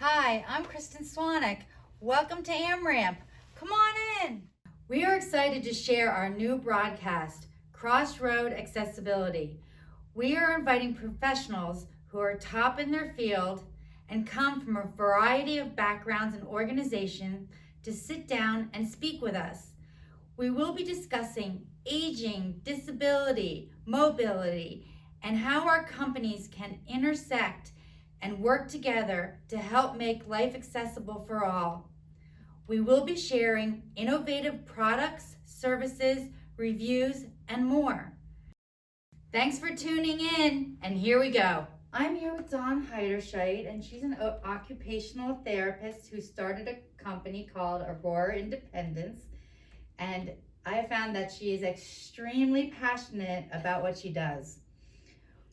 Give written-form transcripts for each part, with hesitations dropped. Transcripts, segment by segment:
Hi, I'm Kristen Swanek. Welcome to Amramp. Come on in. We are excited to share our new broadcast, Crossroad Accessibility. We are inviting professionals who are top in their field and come from a variety of backgrounds and organizations to sit down and speak with us. We will be discussing aging, disability, mobility, and how our companies can intersect and work together to help make life accessible for all. We will be sharing innovative products, services, reviews, and more. Thanks for tuning in, and here we go. I'm here with Dawn Heiderscheit, and she's an occupational therapist who started a company called Aurora Independence. And I have found that she is extremely passionate about what she does.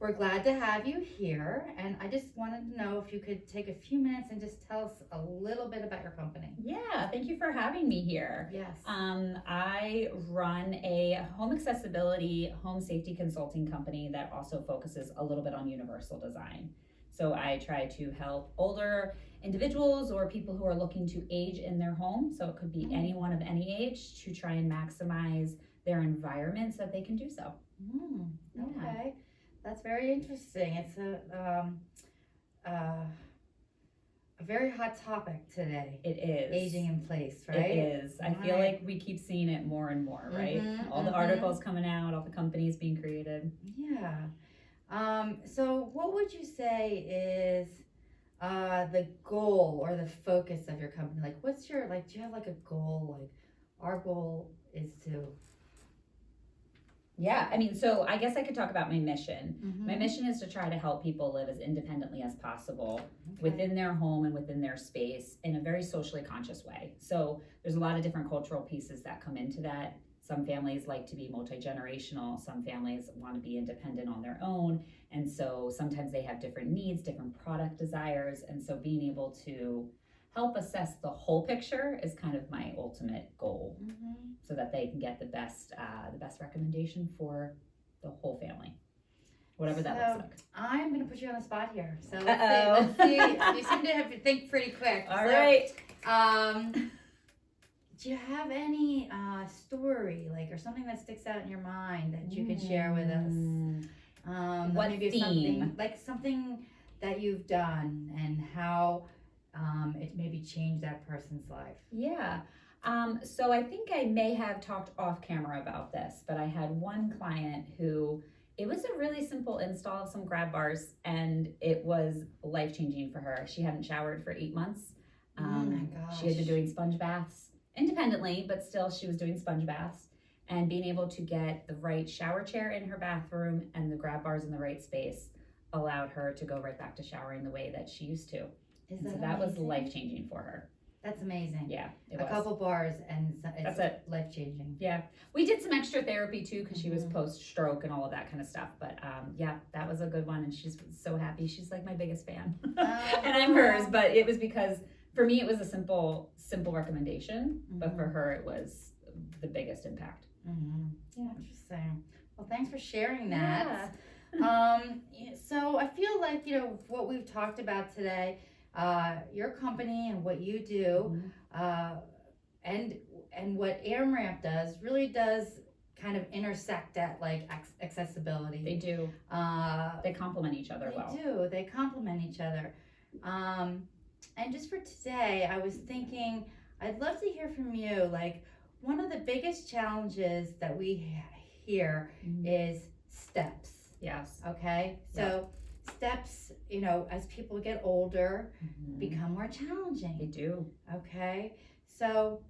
We're glad to have you here, and I just wanted to know if you could take a few minutes and just tell us a little bit about your company. Yeah, thank you for having me here. Yes. I run a home accessibility, home safety consulting company that also focuses a little bit on universal design. So I try to help older individuals or people who are looking to age in their home. So it could be anyone of any age to try and maximize their environment so that they can do so. Okay. That's very interesting. It's a very hot topic today. It is. Aging in place, right? It is. I feel like we keep seeing it more and more, right? All the articles coming out, all the companies being created. Yeah. So what would you say is the goal or the focus of your company? Like, what's your, do you have like a goal? Like, our goal is to... Yeah, I mean, so I guess I could talk about my mission. My mission is to try to help people live as independently as possible within their home and within their space in a very socially conscious way. So there's a lot of different cultural pieces that come into that. Some families like to be multi-generational. Some families want to be independent on their own. And so sometimes they have different needs, different product desires. And so being able to help assess the whole picture is kind of my ultimate goal, so that they can get the best recommendation for the whole family, whatever that looks like. I'm going to put you on the spot here. So let's see. You seem to have to think pretty quick. All right. Do you have any story, like, or something that sticks out in your mind that you could share with us? What maybe theme? something that you've done and how it maybe changed that person's life. Yeah. So I think I may have talked off camera about this, but I had one client who, it was a really simple install of some grab bars, and it was life-changing for her. She hadn't showered for 8 months. Oh my gosh. She had been doing sponge baths independently, but still she was doing sponge baths, and being able to get the right shower chair in her bathroom and the grab bars in the right space allowed her to go right back to showering the way that she used to. So that was life-changing for her. That's amazing. Yeah, it was. A couple bars and that's it. Life-changing. Yeah. We did some extra therapy too, because she was post-stroke and all of that kind of stuff. But yeah, that was a good one. And she's so happy. She's like my biggest fan. And I'm hers. But it was because for me, it was a simple recommendation. But for her, it was the biggest impact. Yeah. Interesting. Well, thanks for sharing that. Yeah. So I feel like, what we've talked about today, your company and what you do, and what Amramp does really does kind of intersect at like accessibility. They do. They complement each other well. They do. They complement each other. And just for today, I was thinking, I'd love to hear from you. Like, one of the biggest challenges that we hear is steps. Yes. Okay. So steps, as people get older, become more challenging. They do. Okay. So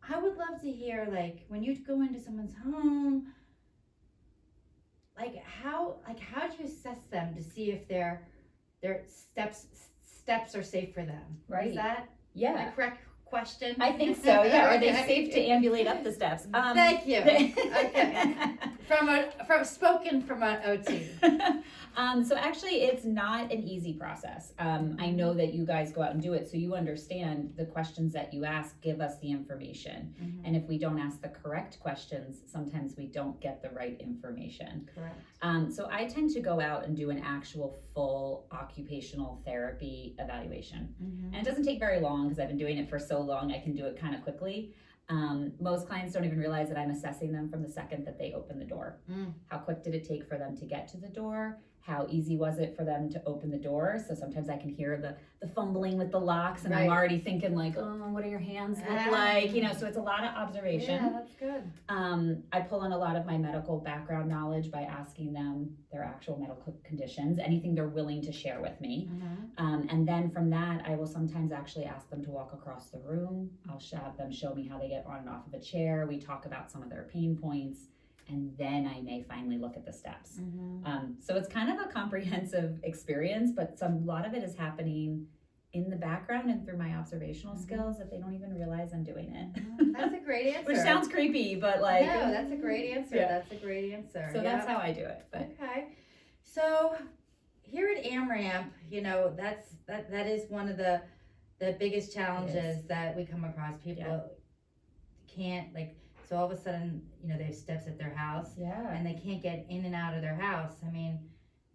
I would love to hear, like, when you go into someone's home, how do you assess them to see if their steps are safe for them? Right. Is that the correct question? I think so. Yeah. Are they Okay. safe to ambulate up the steps? Thank you. Okay. Spoken from an OT. So actually, it's not an easy process. I know that you guys go out and do it, so you understand the questions that you ask give us the information. Mm-hmm. And if we don't ask the correct questions, sometimes we don't get the right information. Correct. So I tend to go out and do an actual full occupational therapy evaluation. Mm-hmm. And it doesn't take very long because I've been doing it for so long, I can do it kind of quickly. Most clients don't even realize that I'm assessing them from the second that they open the door. How quick did it take for them to get to the door? How easy was it for them to open the door? So sometimes I can hear the fumbling with the locks, and I'm already thinking like, oh, what do your hands look like? You know, so it's a lot of observation. Yeah, that's good. I pull on a lot of my medical background knowledge by asking them their actual medical conditions, anything they're willing to share with me. Mm-hmm. And then from that, I will sometimes actually ask them to walk across the room. I'll have them show me how they get on and off of a chair. We talk about some of their pain points. And then I may finally look at the steps. Mm-hmm. So it's kind of a comprehensive experience, but a lot of it is happening in the background and through my observational skills that they don't even realize I'm doing it. That's a great answer. Which sounds creepy, but like... No, that's a great answer. Yeah. That's a great answer. So that's how I do it. But Okay. So here at Amramp, you know, that is one of the biggest challenges that we come across. People can't, like, so all of a sudden, you know, they have steps at their house and they can't get in and out of their house. I mean,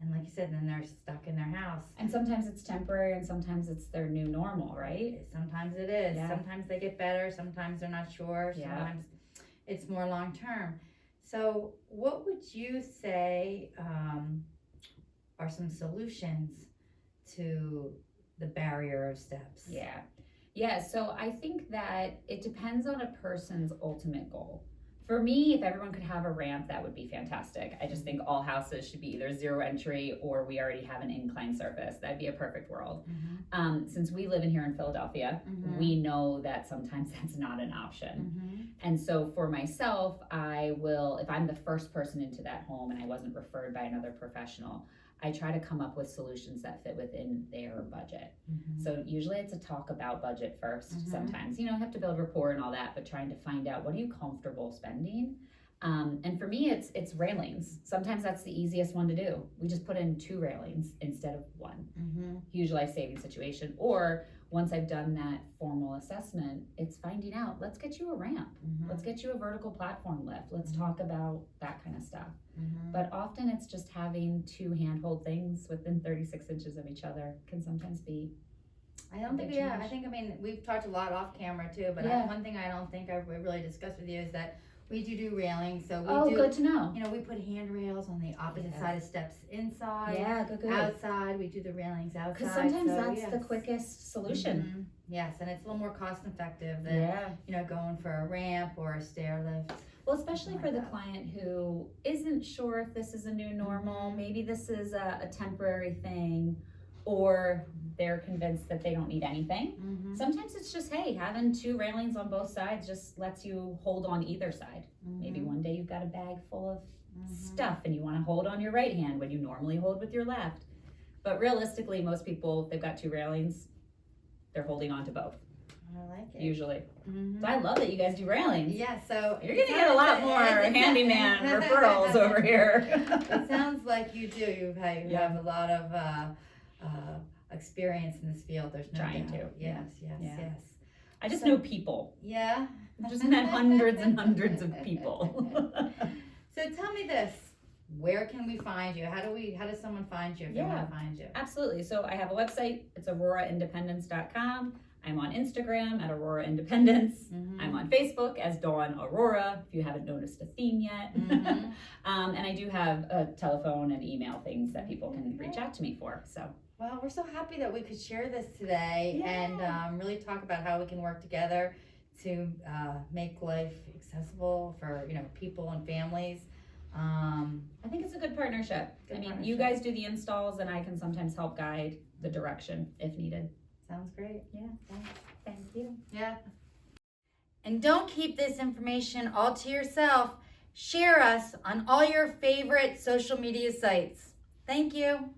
and like you said, then they're stuck in their house. And sometimes it's temporary and sometimes it's their new normal, right? Sometimes it is. Yeah. Sometimes they get better. Sometimes they're not sure. Yeah. Sometimes it's more long term. So what would you say are some solutions to the barrier of steps? Yeah, so I think that it depends on a person's ultimate goal. For me, if everyone could have a ramp, that would be fantastic. I just think all houses should be either zero entry or we already have an incline surface. That'd be a perfect world. Mm-hmm. Since we live in here in Philadelphia, we know that sometimes that's not an option. Mm-hmm. And so for myself, I will, if I'm the first person into that home and I wasn't referred by another professional, I try to come up with solutions that fit within their budget. Mm-hmm. So usually it's a talk about budget first. Sometimes, you know, have to build rapport and all that, but trying to find out what are you comfortable spending? And for me, it's railings. Sometimes that's the easiest one to do. We just put in 2 railings instead of 1. Mm-hmm. Huge life-saving situation. Or once I've done that formal assessment, it's finding out, let's get you a ramp. Mm-hmm. Let's get you a vertical platform lift. Let's talk about that kind of stuff. Mm-hmm. But often it's just having 2 handhold things within 36 inches of each other can sometimes be. I don't think, I mean, we've talked a lot off camera too, but one thing I don't think I've really discussed with you is that we do railings. So we do, good to know. you know, we put handrails on the opposite side of steps inside. Yeah, good. Outside, we do the railings outside. Because sometimes that's the quickest solution. Mm-hmm. Yes, and it's a little more cost effective than, you know, going for a ramp or a stair lift. Well, especially for the client who isn't sure if this is a new normal, maybe this is a temporary thing, or they're convinced that they don't need anything. Mm-hmm. Sometimes it's just, hey, having 2 railings on both sides just lets you hold on either side. Maybe one day you've got a bag full of stuff and you want to hold on your right hand when you normally hold with your left. But realistically, most people, if they've got 2 railings, they're holding on to both. I like it. Usually. Mm-hmm. So I love that you guys do railings. Yeah, so You're going to get a lot more handyman referrals over here. It sounds like you do. You have a lot of experience in this field. There's no Trying doubt. to. Yes. I just know people. Yeah. I've just met hundreds and hundreds of people. So tell me this. Where can we find you? How does someone find you if they want to find you? Absolutely. So I have a website. It's auroraindependence.com. I'm on Instagram at Aurora Independence. I'm on Facebook as Dawn Aurora, if you haven't noticed a theme yet. And I do have a telephone and email things that people can reach out to me for. So. Well, we're so happy that we could share this today and really talk about how we can work together to make life accessible for, you know, people and families. I think it's a good partnership. You guys do the installs and I can sometimes help guide the direction if needed. Sounds great. Yeah, thank you. Yeah. And don't keep this information all to yourself. Share us on all your favorite social media sites. Thank you.